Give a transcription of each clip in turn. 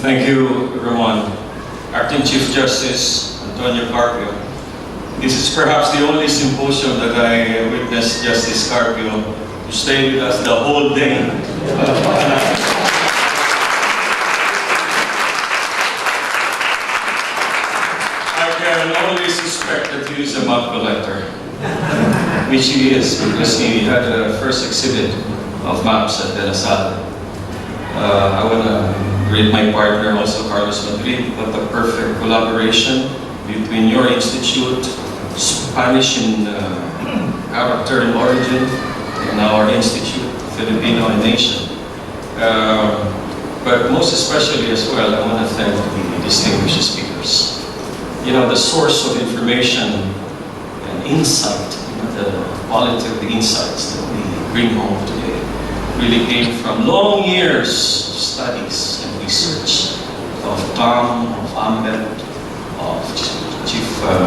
Thank you, Ramon. Acting Chief Justice Antonio Carpio. This is perhaps the only symposium that I witnessed Justice Carpio to stay with us the whole day. I can only suspect that he is a map collector, which he is, because he had a first exhibit of maps at De La Salle. I want to greet my partner, also Carlos Madrid, but the perfect collaboration between your institute, Spanish in character and origin, and our institute, Filipino in nation. But most especially as well, I want to thank the distinguished speakers. You know, the source of information and insight, the quality of the insights that we bring home today really came from long years of studies and research of Tom, of Ahmed, of Chief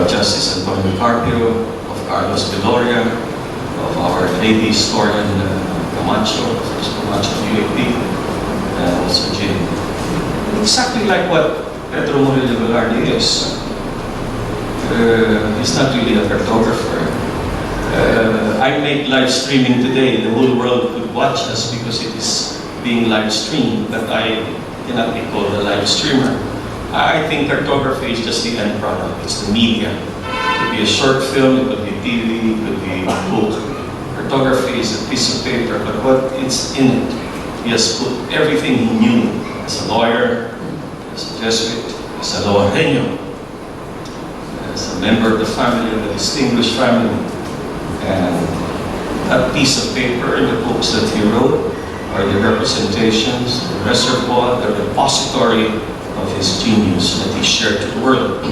Justice Antonio Carpio, of Carlos Velarde, of our Navy historian Camacho, first Camacho of UAP, and also Jim. Exactly like what Pedro Murillo Velarde is. He's not really a cartographer. I make live streaming today. The whole world could watch us because it is being live streamed, but I cannot be called a live streamer. I think cartography is just the end product. It's the media. It could be a short film, it could be TV, it could be a book. Cartography is a piece of paper, but what is in it? He has put everything he knew as a lawyer, as a Jesuit, as a Loareño, as a member of the family, of a distinguished family. And that piece of paper and the books that he wrote are the representations, the reservoir, the repository of his genius that he shared to the world.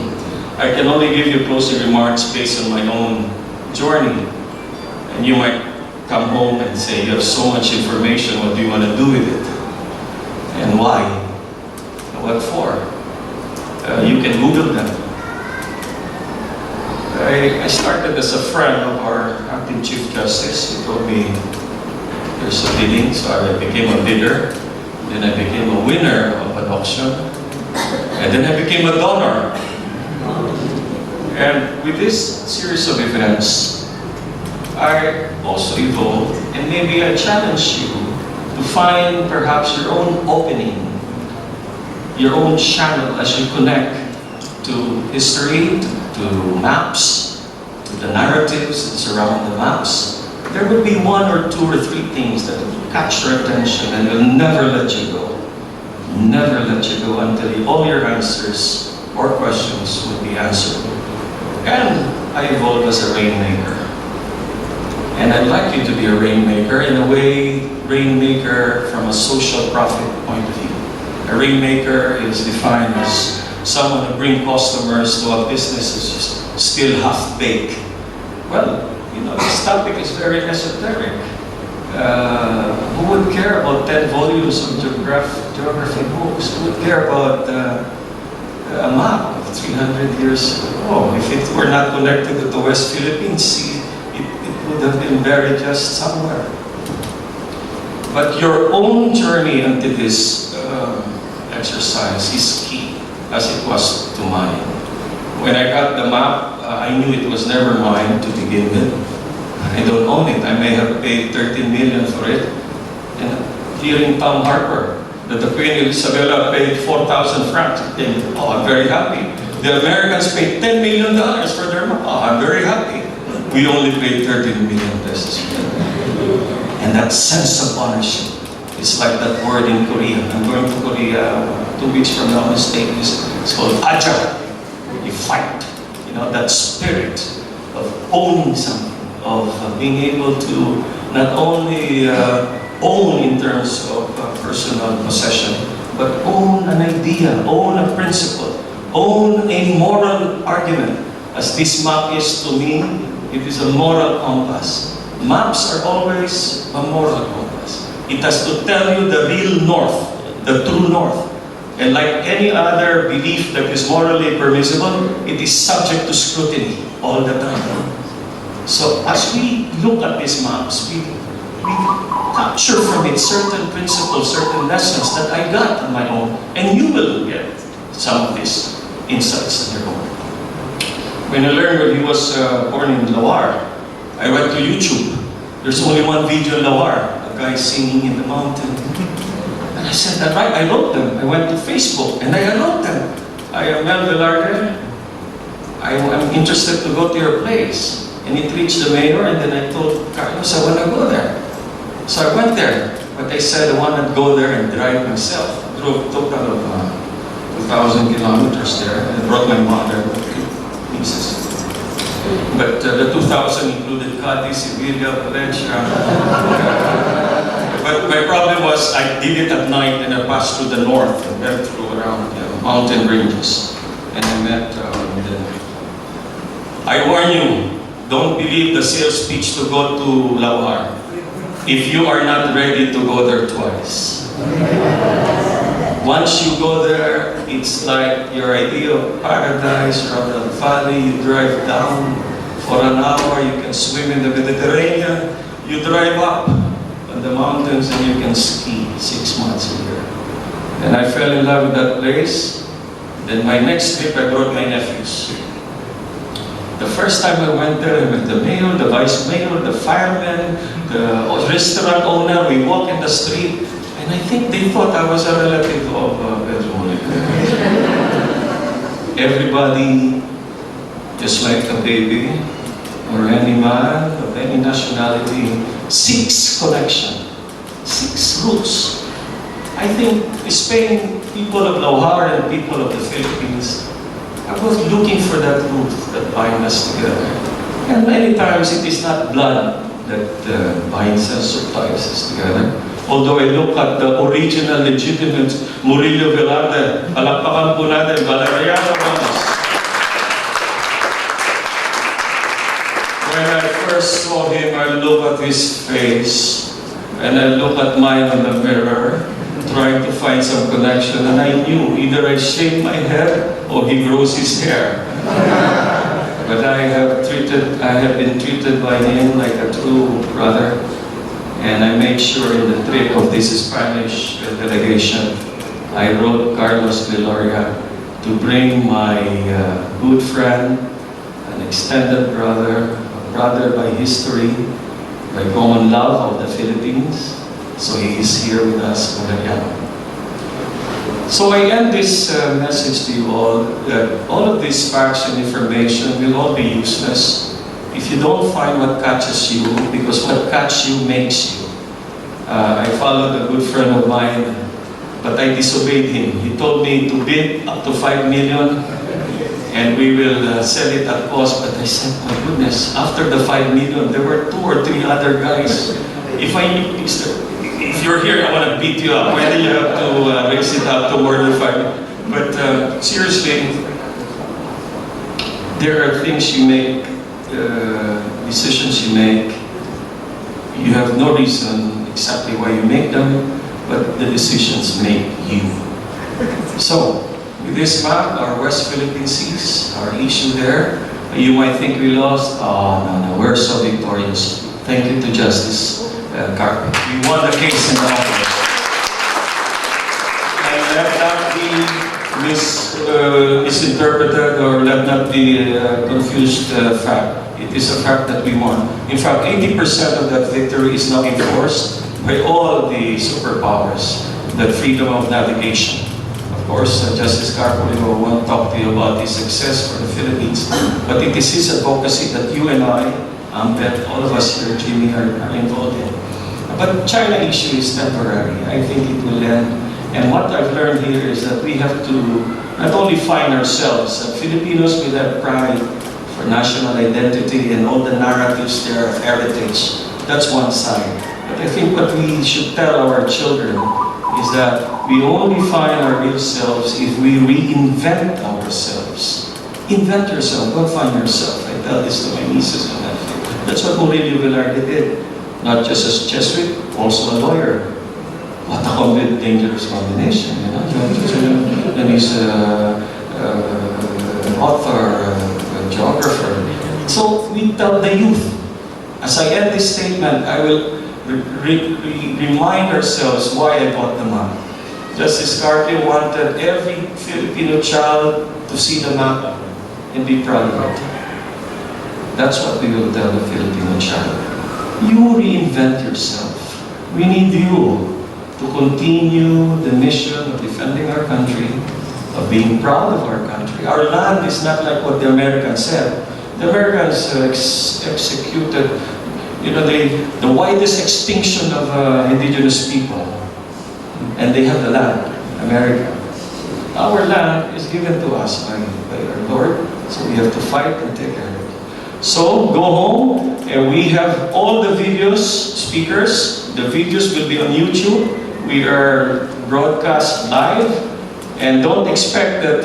I can only give you closing remarks based on my own journey. And you might come home and say, you have so much information, what do you want to do with it? And why? What for? You can Google them. I started as a friend of our acting Chief Justice. He told me there's a bidding, so I became a bidder. Then I became a winner of an auction. And then I became a donor. And with this series of events, I also evolved, and maybe I challenge you to find perhaps your own opening, your own channel as you connect to history, to maps, to the narratives that surround the maps. There will be one or two or three things that will catch your attention and will never let you go. Never let you go until all your answers or questions will be answered. And I evolved as a rainmaker. And I'd like you to be a rainmaker in a way, rainmaker from a social profit point of view. A rainmaker is defined as someone who brings customers to a business is just still half-baked. Well, you know, this topic is very esoteric. Who would care about 10 volumes of geography books? Who would care about a map of 300 years ago? If it were not connected to the West Philippine Sea, it would have been buried just somewhere. But your own journey into this exercise is key, as it was to mine. When I got the map, I knew it was never mine to begin with. I don't own it. I may have paid 13 million for it. And here in Town Harbor, that the Queen Isabella paid 4,000 francs. And, oh, I'm very happy. The Americans paid $10 million for their map. Oh, I'm very happy. We only paid 13 million pesos. And that sense of ownership is like that word in Korea. I'm going to Korea 2 weeks from now. It's called aja. You fight. You know, that spirit of owning something, of being able to not only own in terms of personal possession, but own an idea, own a principle, own a moral argument. As this map is to me, it is a moral compass. Maps are always a moral compass. It has to tell you the real north, the true north. And like any other belief that is morally permissible, it is subject to scrutiny all the time. So as we look at these maps, we capture from it certain principles, certain lessons that I got on my own, and you will get some of these insights on your own. When I learned when he was born in Lawar, I went to YouTube. There's only one video in Lawar, a guy singing in the mountain. And I said, that right, I wrote them. I went to Facebook and I wrote them. I am Velarde. I'm interested to go to your place. And it reached the mayor, and then I told Carlos, I want to go there. So I went there, but I said I want to go there and drive myself. I drove a total of 2,000 kilometers there, and I brought my mother pieces. But the 2,000 included Cadiz, Sevilla, Valencia. But my problem was I did it at night, and I passed through the north and went through around the mountain ranges. And I met I warn you, don't believe the sales pitch to go to Lawar if you are not ready to go there twice. Once you go there, it's like your idea of paradise or the valley. You drive down for an hour, you can swim in the Mediterranean, you drive up on the mountains and you can ski 6 months a year. And I fell in love with that place. Then my next trip, I brought my nephews. The first time I went there, I met the mayor, the vice mayor, the fireman, the restaurant owner. We walk in the street, and I think they thought I was a relative of Pedro. Everybody, just like a baby, or any man of any nationality, seeks connection, seeks roots. I think Spain, people of Lawar and people of the Philippines, I was looking for that root that binds us together. And many times it is not blood that binds us or ties us together. Although I look at the original, legitimate Murillo Velarde, palakpakan po natin, Valeriano Ramos. When I first saw him, I look at his face, and I look at mine in the mirror, trying to find some connection, and I knew either I shave my head or he grows his hair. But I have been treated by him like a true brother, and I made sure in the trip of this Spanish delegation, I wrote Carlos Viloria to bring my good friend, an extended brother, a brother by history, by common love of the Philippines. So he is here with us, Valeriano. So I end this message to you all, that all of these facts and information will all be useless if you don't find what catches you, because what catches you makes you. I followed a good friend of mine, but I disobeyed him. He told me to bid up to 5 million, and we will sell it at cost. But I said, my goodness, after the 5 million, there were 2 or 3 other guys. If you're here, I want to beat you up. Whether you have to raise it up to more than 5. But seriously, there are things you make, decisions you make. You have no reason exactly why you make them, but the decisions make you. So, with this map, our West Philippine Seas, our issue there, you might think we lost. Oh, no, we're so victorious. Thank you to Justice Carpet. We won the case in the office. And let not be misinterpreted or let not be confused fact. It is a fact that we won. In fact, 80% of that victory is now enforced by all the superpowers, the freedom of navigation. Of course, Justice Carpet won't talk to you about his success for the Philippines, but it is his advocacy that you and I, Ambet, all of us here, Jimmy, are involved in. But China issue is temporary. I think it will end. And what I've learned here is that we have to not only find ourselves, Filipinos will have pride for national identity and all the narratives there of heritage. That's one side. But I think what we should tell our children is that we only find our real selves if we reinvent ourselves. Invent yourself, don't find yourself. I tell this to my nieces and nephews. That's what Murillo Velarde did. Not just as Jesuit, also a lawyer. What a dangerous combination, you know? And he's an author, a geographer. So we tell the youth, as I end this statement, I will remind ourselves why I bought the map. Justice Cartography wanted every Filipino child to see the map and be proud of it. That's what we will tell the Filipino child. You reinvent yourself. We need you to continue the mission of defending our country, of being proud of our country. Our land is not like what the Americans said. The Americans executed, the widest extinction of indigenous people, and they have the land, America. Our land is given to us by our Lord, so we have to fight and take care of it. So go home, and we have all the videos, speakers. The videos will be on YouTube. We are broadcast live, and don't expect that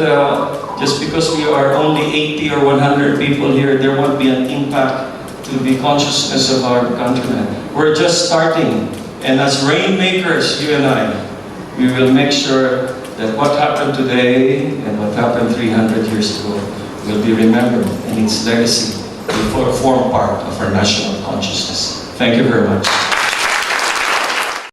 just because we are only 80 or 100 people here, there won't be an impact to the consciousness of our countrymen. We're just starting, and as rainmakers, you and I, we will make sure that what happened today and what happened 300 years ago will be remembered, and its legacy will form part of our national consciousness. Thank you very much.